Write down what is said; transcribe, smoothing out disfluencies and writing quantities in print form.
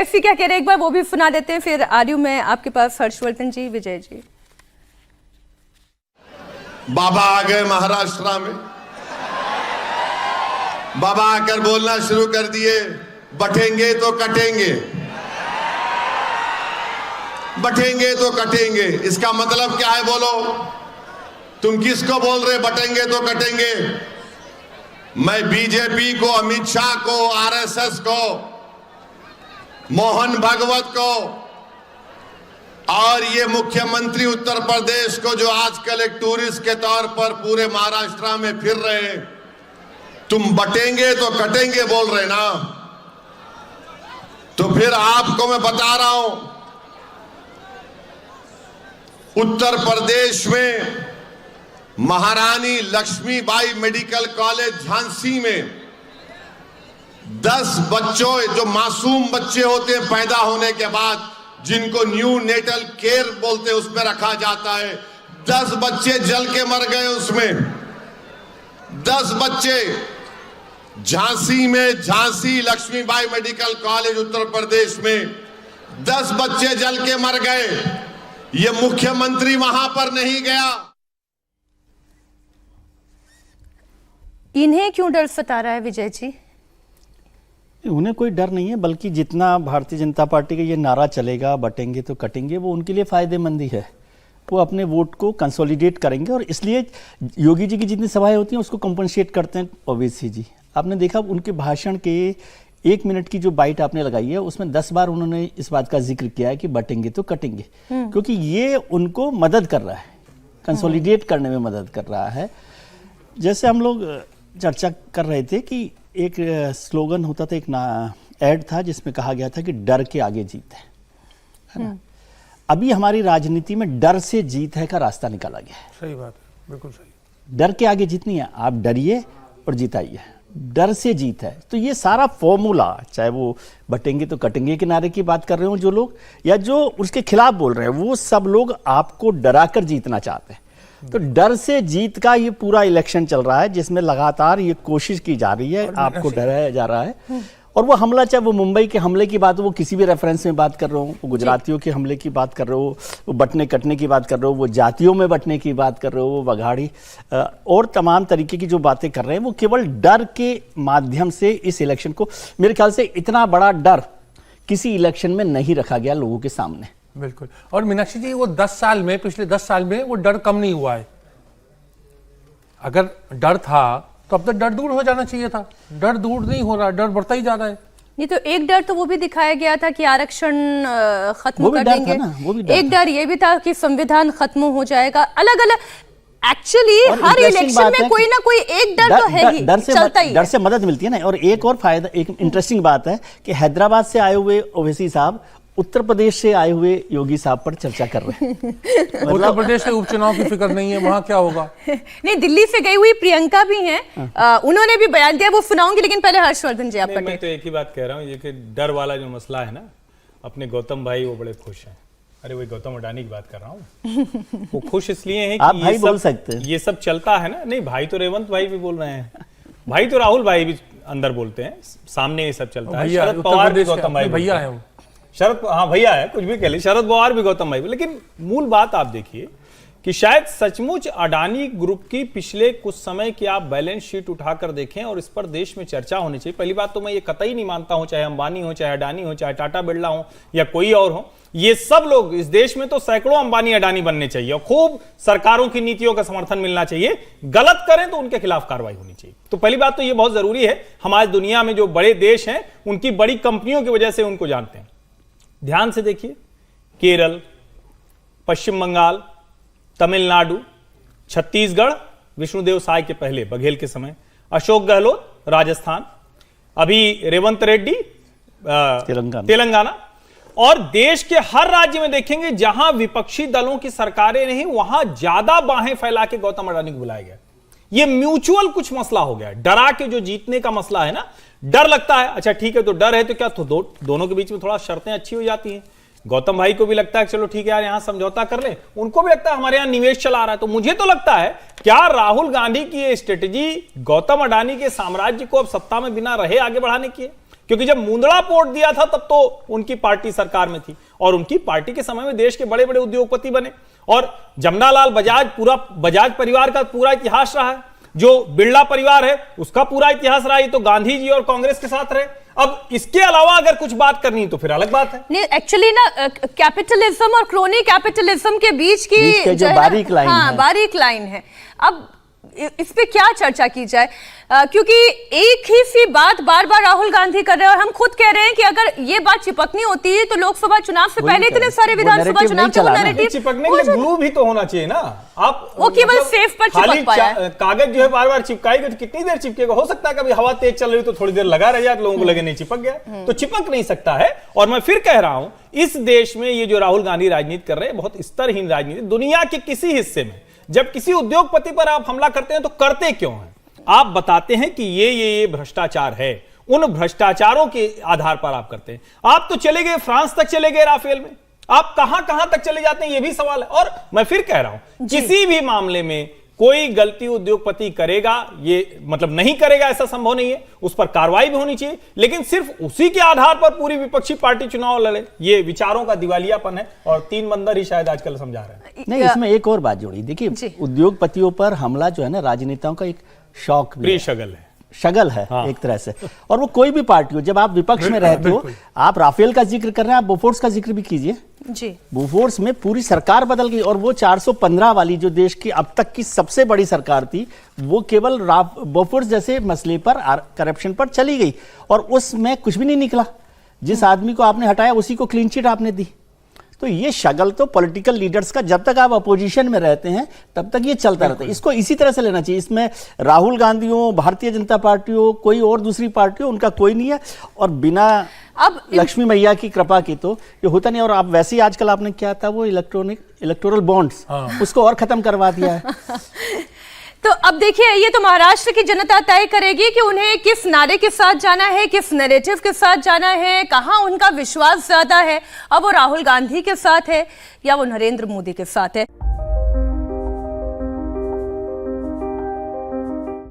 ओवैसी क्या कह रहे हैं, एक बार वो भी सुना देते हैं, फिर आ रही हूं मैं आपके पास हर्षवर्धन जी, विजय जी। बाबा आ गए महाराष्ट्र में, बाबा आकर बोलना शुरू कर दिए, बटेंगे तो कटेंगे, बटेंगे तो कटेंगे। इसका मतलब क्या है बोलो? तुम किसको बोल रहे बटेंगे तो कटेंगे? मैं बीजेपी को, अमित शाह को, आरएसएस को, मोहन भागवत को और ये मुख्यमंत्री उत्तर प्रदेश को जो आजकल एक टूरिस्ट के तौर पर पूरे महाराष्ट्र में फिर रहे हैं, तुम बटेंगे तो कटेंगे बोल रहे ना? तो फिर आपको मैं बता रहा हूं, उत्तर प्रदेश में महारानी लक्ष्मीबाई मेडिकल कॉलेज झांसी में 10 बच्चों, जो मासूम बच्चे होते हैं पैदा होने के बाद, जिनको न्यू नेटल केयर बोलते हैं, उसमें रखा जाता है, 10 बच्चे जल के मर गए उसमें। 10 बच्चे झांसी में, झांसी लक्ष्मीबाई मेडिकल कॉलेज उत्तर प्रदेश में 10 बच्चे जल के मर गए। ये मुख्यमंत्री वहां पर नहीं गया। इन्हें क्यों डर सता रहा है विजय जी? उन्हें कोई डर नहीं है, बल्कि जितना भारतीय जनता पार्टी का ये नारा चलेगा बटेंगे तो कटेंगे, वो उनके लिए फायदेमंद ही है। वो अपने वोट को कंसोलिडेट करेंगे और इसलिए योगी जी की जितनी सभाएं होती हैं उसको कंपनसेट करते हैं ओवैसी जी। आपने देखा उनके भाषण के 1 मिनट की जो बाइट आपने लगाई है उसमें 10 बार उन्होंने इस बात का जिक्र किया है कि बटेंगे तो कटेंगे, क्योंकि ये उनको मदद कर रहा है, कंसोलिडेट करने में मदद कर रहा है। जैसे हम लोग चर्चा कर रहे थे कि एक स्लोगन होता था, एक ऐड था जिसमें कहा गया था कि डर के आगे जीत है ना? अभी हमारी राजनीति में डर से जीत है का रास्ता निकाला गया है। सही बात है, बिल्कुल सही। डर के आगे जीत नहीं है, आप डरिए और जिताइए, डर से जीत है। तो ये सारा फॉर्मूला, चाहे वो बटेंगे तो कटेंगे के नारे की बात कर रहे हो जो लोग, या जो उसके खिलाफ बोल रहे हैं, वो सब लोग आपको डराकर जीतना चाहते हैं। तो डर से जीत का ये पूरा इलेक्शन चल रहा है, जिसमें लगातार ये कोशिश की जा रही है, आपको डराया जा रहा है। और वो हमला, चाहे वो मुंबई के हमले की बात हो, वो किसी भी रेफरेंस में बात कर रहे हो, वो गुजरातियों के हमले की बात कर रहे हो, वो बटने कटने की बात कर रहे हो, वो जातियों में बटने की बात कर रहे हो, वो बघाड़ी और तमाम तरीके की जो बातें कर रहे हैं, वो केवल डर के माध्यम से इस इलेक्शन को, मेरे ख्याल से इतना बड़ा डर किसी इलेक्शन में नहीं रखा गया लोगों के सामने। बिल्कुल। और मीनाक्षी जी, वो 10 साल में, पिछले 10 साल में वो डर कम नहीं हुआ है। अगर डर था तो अब तक डर दूर हो जाना चाहिए था। डर दूर नहीं हो रहा, डर बढ़ता ही जा रहा है। नहीं तो एक डर तो वो भी दिखाया गया था कि आरक्षण खत्म कर देंगे, एक डर ये भी था कि संविधान खत्म हो जाएगा। अलग अलग एक्चुअली हर इलेक्शन में कोई ना कोई एक डर तो है ही, चलता ही। डर से मदद मिलती है ना। और एक और फायदा, एक इंटरेस्टिंग बात है कि हैदराबाद से आए हुए ओवैसी साहब उत्तर प्रदेश से आए हुए योगी साहब पर चर्चा कर रहे हैं। उत्तर प्रदेश के उपचुनाव की फिक्र नहीं है, वहां क्या होगा? नहीं, दिल्ली से गई हुई प्रियंका भी हैं, उन्होंने भी बयान दिया, वो सुनाऊंगी, लेकिन पहले हर्षवर्धन जी आप मैं तो एक ही बात कह रहा हूँ, ये कि डर वाला जो मसला है ना, अपने गौतम भाई वो बड़े खुश हैं। अरे वही गौतम अडानी की बात कर रहा हूँ। वो खुश इसलिए हैं कि आप भाई बोल सकते हैं, ये सब चलता है ना। नहीं, भाई तो रेवंत भाई भी बोल रहे हैं, भाई तो राहुल भाई भी अंदर बोलते हैं, सामने ये सब चलता है। शरद पवार भी गौतम भाई भैया है, शरद, हाँ भैया है, कुछ भी कह ले, शरद पवार भी गौतम भाई। लेकिन मूल बात आप देखिए कि शायद सचमुच अडानी ग्रुप की पिछले कुछ समय की आप बैलेंस शीट उठाकर देखें और इस पर देश में चर्चा होनी चाहिए। पहली बात तो मैं ये कतई नहीं मानता हूं, चाहे अंबानी हो, चाहे अडानी हो, चाहे टाटा बिरला हो या कोई और हो, ये सब लोग इस देश में तो सैकड़ों अंबानी अडानी बनने चाहिए और खूब सरकारों की नीतियों का समर्थन मिलना चाहिए। गलत करें तो उनके खिलाफ कार्रवाई होनी चाहिए। तो पहली बात तो ये बहुत जरूरी है। हमारी दुनिया में जो बड़े देश हैं उनकी बड़ी कंपनियों की वजह से उनको जानते हैं। ध्यान से देखिए, केरल, पश्चिम बंगाल, तमिलनाडु, छत्तीसगढ़, विष्णुदेव साय के पहले बघेल के समय, अशोक गहलोत राजस्थान, अभी रेवंत रेड्डी तेलंगाना। और देश के हर राज्य में देखेंगे जहां विपक्षी दलों की सरकारें नहीं, वहां ज्यादा बाहें फैला के गौतम अडानी को बुलाया गया। ये म्यूचुअल कुछ मसला हो गया, डरा के जो जीतने का मसला है ना, डर लगता है, अच्छा ठीक है तो डर है तो क्या, तो दोनों के बीच में थोड़ा शर्तें अच्छी हो जाती हैं। गौतम भाई को भी लगता है चलो ठीक है यार यहां समझौता कर ले, उनको भी लगता है हमारे यहां निवेश चला रहा है। तो मुझे तो लगता है क्या राहुल गांधी की ये स्ट्रेटेजी गौतम अडानी के साम्राज्य को अब सत्ता में बिना रहे आगे बढ़ाने की है? क्योंकि जब मुंदड़ा पोर्ट दिया था तब तो उनकी पार्टी सरकार में थी और उनकी पार्टी के समय में देश के बड़े बड़े उद्योगपति बने और जमनालाल बजाज, पूरा बजाज परिवार का पूरा इतिहास रहा है, जो बिरला परिवार है उसका पूरा इतिहास रहा है, तो गांधी जी और कांग्रेस के साथ रहे। अब इसके अलावा अगर कुछ बात करनी तो फिर अलग बात है। नहीं, एक्चुअली ना कैपिटलिज्म और क्रोनी कैपिटलिज्म के बीच की जो बारीक लाइन है, बारीक लाइन है। अब इस पे क्या चर्चा की जाए, क्योंकि एक ही सी बात बार बार राहुल गांधी कर रहे हैं और हम खुद कह रहे हैं कि अगर ये बात चिपकनी होती है तो लोकसभा चुनाव से पहले इतने सारे विधानसभा चुनाव के नैरेटिव चिपकने के लिए ग्लू भी तो होना चाहिए ना। आप वो केवल सेफ पर चिपक पाया है। कागज जो है बार बार चिपकाएगा तो कितनी देर चिपकेगा? हो सकता है कभी हवा तेज चल रही तो थोड़ी देर लगा रह जाए, लोगों को लगे नहीं चिपक गया, तो चिपक नहीं सकता है। और मैं फिर कह रहा हूं, इस देश में ये जो राहुल गांधी राजनीति कर रहे हैं बहुत स्तरहीन राजनीति। दुनिया के किसी हिस्से में जब किसी उद्योगपति पर आप हमला करते हैं तो करते क्यों हैं? आप बताते हैं कि ये भ्रष्टाचार है, उन भ्रष्टाचारों के आधार पर आप करते हैं। आप तो चले गए फ्रांस तक, चले गए राफेल में, आप कहां कहां तक चले जाते हैं ये भी सवाल है। और मैं फिर कह रहा हूं, किसी भी मामले में कोई गलती उद्योगपति करेगा, ये मतलब नहीं करेगा ऐसा संभव नहीं है, उस पर कार्रवाई भी होनी चाहिए, लेकिन सिर्फ उसी के आधार पर पूरी विपक्षी पार्टी चुनाव लड़े, ये विचारों का दिवालियापन है। और तीन बंदर ही शायद आजकल समझा रहे हैं। नहीं, इसमें एक और बात जोड़ी, देखिए उद्योगपतियों पर हमला जो है ना, राजनेताओं का एक शौक भी शगल है हाँ। एक तरह से। और वो कोई भी पार्टी हो, जब आप विपक्ष में रहते हो, आप राफेल का जिक्र कर रहे हैं, आप बोफोर्स का जिक्र भी कीजिए जी। बोफोर्स में पूरी सरकार बदल गई और वो 415 वाली जो देश की अब तक की सबसे बड़ी सरकार थी, वो केवल बोफोर्स जैसे मसले पर, करप्शन पर चली गई और उसमें कुछ भी नहीं निकला। जिस आदमी को आपने हटाया उसी को क्लीन चिट आपने दी। तो ये शगल तो पॉलिटिकल लीडर्स का, जब तक आप अपोजिशन में रहते हैं तब तक ये चलता रहता है। इसको इसी तरह से लेना चाहिए। इसमें राहुल गांधी हो, भारतीय जनता पार्टी हो, कोई और दूसरी पार्टी हो, उनका कोई नहीं है। और बिना अब लक्ष्मी मैया की कृपा की तो ये होता नहीं। और आप वैसे ही आजकल आपने क्या था वो इलेक्टोरल बॉन्ड्स, उसको और खत्म करवा दिया है। तो अब देखिए, ये तो महाराष्ट्र की जनता तय करेगी कि उन्हें किस नारे के साथ जाना है, किस नैरेटिव के साथ जाना है, कहां उनका विश्वास ज्यादा है। अब वो राहुल गांधी के साथ है या वो नरेंद्र मोदी के साथ है।